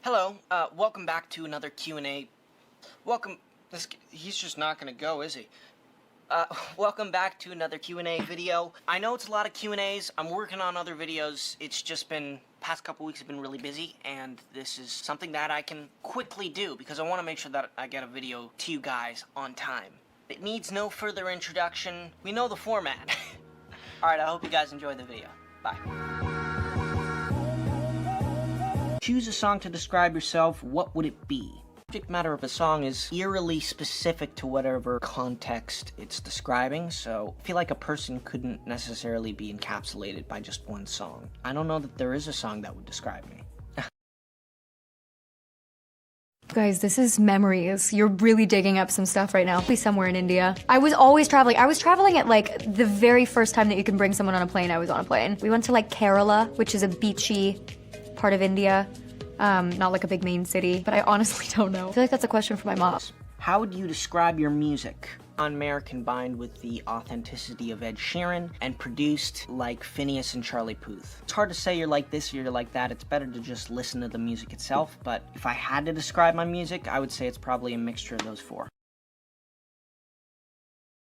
Hello, welcome back to another Q&A. He's just not gonna go, is he? Welcome back to another Q&A video. I know it's a lot of Q&As. I'm working on other videos. It's just been, past couple weeks have been really busy, and this is something that I can quickly do because I want to make sure that I get a video to you guys on time. It needs no further introduction. We know the format. Alright, I hope you guys enjoy the video. Bye. Choose a song to describe yourself. What would it be? The subject matter of a song is eerily specific to whatever context it's describing, so I feel like a person couldn't necessarily be encapsulated by just one song. I don't know that there is a song that would describe me. Guys, this is memories. You're really digging up some stuff right now. Be somewhere in India. I was always traveling. I was traveling at like the very first time that you can bring someone on a plane, I was on a plane. We went to like Kerala, which is a beachy part of India. Not like a big main city, but I honestly don't know. I feel like that's a question for my mom. How would you describe your music? On-Mare combined with the authenticity of Ed Sheeran and produced like Phineas and Charlie Puth. It's hard to say you're like this or you're like that. It's better to just listen to the music itself, but if I had to describe my music, I would say it's probably a mixture of those four.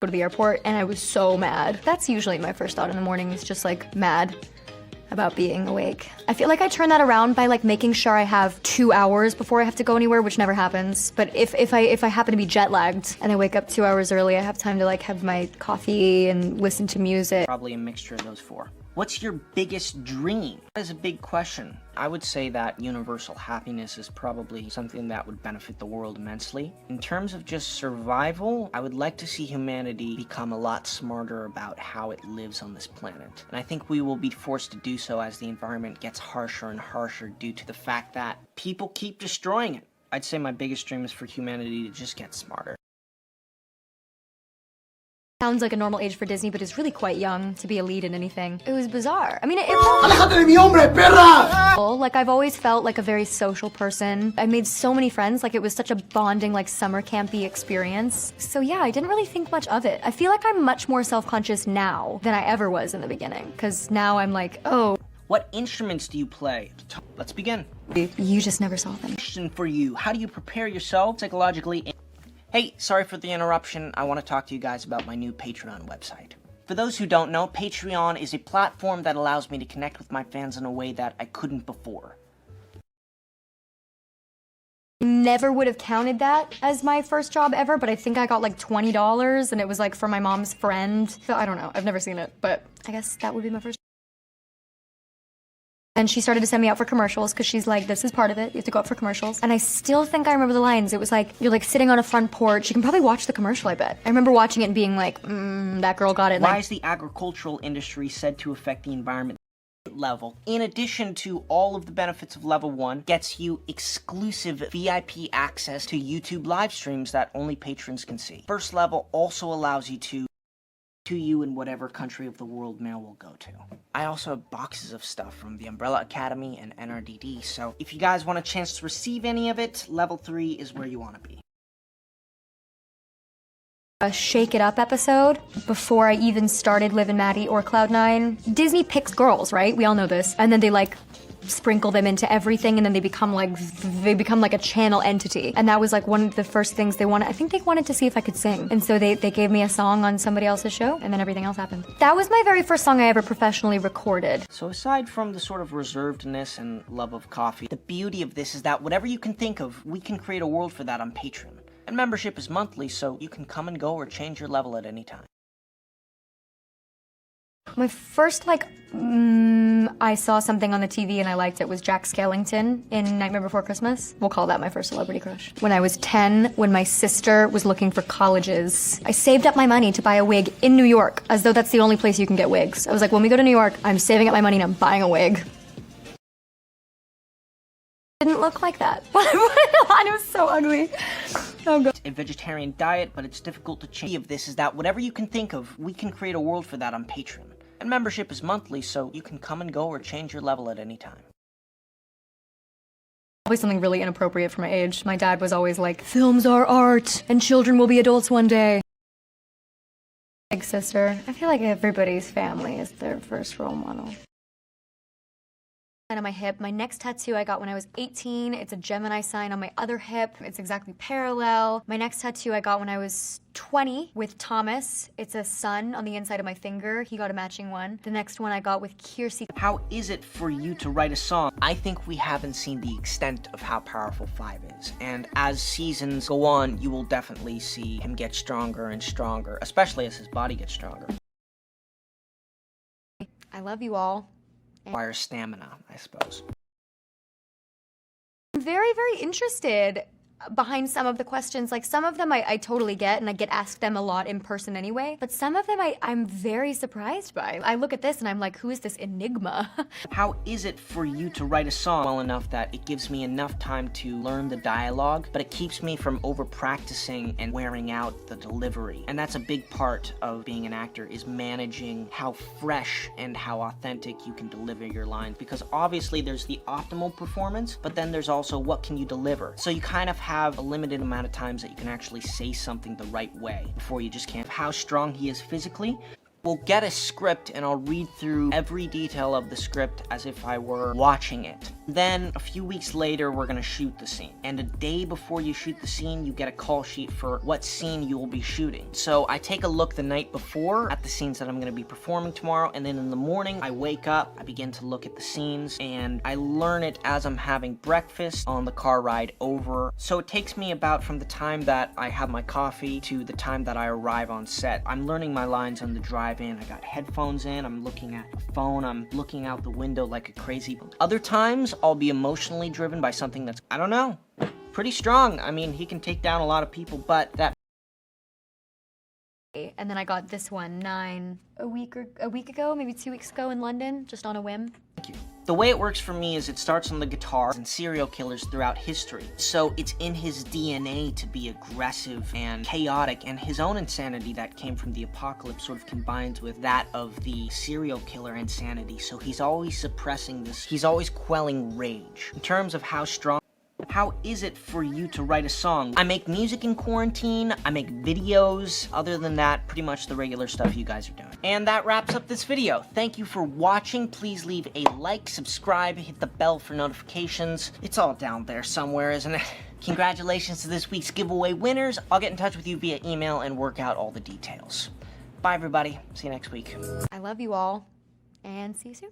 Go to the airport and I was so mad. That's usually my first thought in the morning, is just like mad about being awake. I feel like I turn that around by like making sure I have 2 hours before I have to go anywhere, which never happens. But if I happen to be jet lagged and I wake up 2 hours early, I have time to like have my coffee and listen to music. Probably a mixture of those four. What's your biggest dream? That is a big question. I would say that universal happiness is probably something that would benefit the world immensely. In terms of just survival, I would like to see humanity become a lot smarter about how it lives on this planet. And I think we will be forced to do so as the environment gets harsher and harsher due to the fact that people keep destroying it. I'd say my biggest dream is for humanity to just get smarter. Sounds like a normal age for Disney, but is really quite young to be a lead in anything. It was bizarre. I mean, like I've always felt like a very social person. I made so many friends, like it was such a bonding, like summer campy experience. So yeah, I didn't really think much of it. I feel like I'm much more self-conscious now than I ever was in the beginning, because now I'm like, oh. What instruments do you play? Let's begin. You just never saw them. Question for you. How do you prepare yourself psychologically? Hey, sorry for the interruption. I want to talk to you guys about my new Patreon website. For those who don't know, Patreon is a platform that allows me to connect with my fans in a way that I couldn't before. Never would have counted that as my first job ever, but I think I got like $20 and it was like for my mom's friend. So I don't know, I've never seen it, but I guess that would be my first. And she started to send me out for commercials because she's like, this is part of it. You have to go out for commercials. And I still think I remember the lines. It was like, you're like sitting on a front porch. You can probably watch the commercial, I bet. I remember watching it and being like, that girl got it. Why is the agricultural industry said to affect the environment? Level, in addition to all of the benefits of level 1, gets you exclusive VIP access to YouTube live streams that only patrons can see. First level also allows you to you in whatever country of the world mail will go to. I also have boxes of stuff from the Umbrella Academy and NRDD, so if you guys want a chance to receive any of it, level 3 is where you want to be. A Shake It Up episode before I even started Liv and Maddie or Cloud9. Disney picks girls, right? We all know this. And then they like sprinkle them into everything, and then they become like a channel entity. And that was like one of the first things they wanted. I think they wanted to see if I could sing. And so they gave me a song on somebody else's show, and then everything else happened. That was my very first song I ever professionally recorded. So aside from the sort of reservedness and love of coffee, the beauty of this is that whatever you can think of, we can create a world for that on Patreon. And membership is monthly, so you can come and go or change your level at any time. My first, I saw something on the TV and I liked it was Jack Skellington in Nightmare Before Christmas. We'll call that my first celebrity crush. When I was 10, when my sister was looking for colleges, I saved up my money to buy a wig in New York, as though that's the only place you can get wigs. I was like, when we go to New York, I'm saving up my money and I'm buying a wig. Didn't look like that. It was so ugly. Oh god. A vegetarian diet, but it's difficult to change. Of this is that whatever you can think of, we can create a world for that on Patreon. And membership is monthly, so you can come and go or change your level at any time. Probably something really inappropriate for my age. My dad was always like, films are art, and children will be adults one day. Big sister. I feel like everybody's family is their first role model. on my hip. My next tattoo I got when I was 18. It's a Gemini sign on my other hip. It's exactly parallel. My next tattoo I got when I was 20 with Thomas. It's a sun on the inside of my finger. He got a matching one. The next one I got with Kiersey. How is it for you to write a song? I think we haven't seen the extent of how powerful 5 is. And as seasons go on, you will definitely see him get stronger and stronger, especially as his body gets stronger. I love you all. Requires stamina, I suppose. I'm very, very interested behind some of the questions. Like, some of them I totally get, and I get asked them a lot in person anyway, but some of them I'm very surprised by. I look at this and I'm like, who is this enigma? How is it for you to write a song well enough that it gives me enough time to learn the dialogue, but it keeps me from over practicing and wearing out the delivery? And that's a big part of being an actor, is managing how fresh and how authentic you can deliver your lines, because obviously there's the optimal performance, but then there's also what can you deliver. So you kind of have a limited amount of times that you can actually say something the right way before you just can't. How strong he is physically. We'll get a script and I'll read through every detail of the script as if I were watching it. Then a few weeks later, we're gonna shoot the scene. And a day before you shoot the scene, you get a call sheet for what scene you will be shooting. So I take a look the night before at the scenes that I'm gonna be performing tomorrow, and then in the morning, I wake up, I begin to look at the scenes, and I learn it as I'm having breakfast on the car ride over. So it takes me about from the time that I have my coffee to the time that I arrive on set. I'm learning my lines on the drive in. I got headphones in, I'm looking at the phone, I'm looking out the window like a crazy. Other times, I'll be emotionally driven by something that's, I don't know, pretty strong. I mean, he can take down a lot of people, but that. And then I got this one, 9, a week ago, maybe 2 weeks ago in London, just on a whim. Thank you. The way it works for me is it starts on the guitar and serial killers throughout history. So it's in his DNA to be aggressive and chaotic, and his own insanity that came from the apocalypse sort of combines with that of the serial killer insanity. So he's always suppressing this, he's always quelling rage. In terms of how strong. How is it for you to write a song? I make music in quarantine, I make videos. Other than that, pretty much the regular stuff you guys are doing. And that wraps up this video. Thank you for watching. Please leave a like, subscribe, hit the bell for notifications. It's all down there somewhere, isn't it? Congratulations to this week's giveaway winners. I'll get in touch with you via email and work out all the details. Bye everybody, see you next week. I love you all, and see you soon.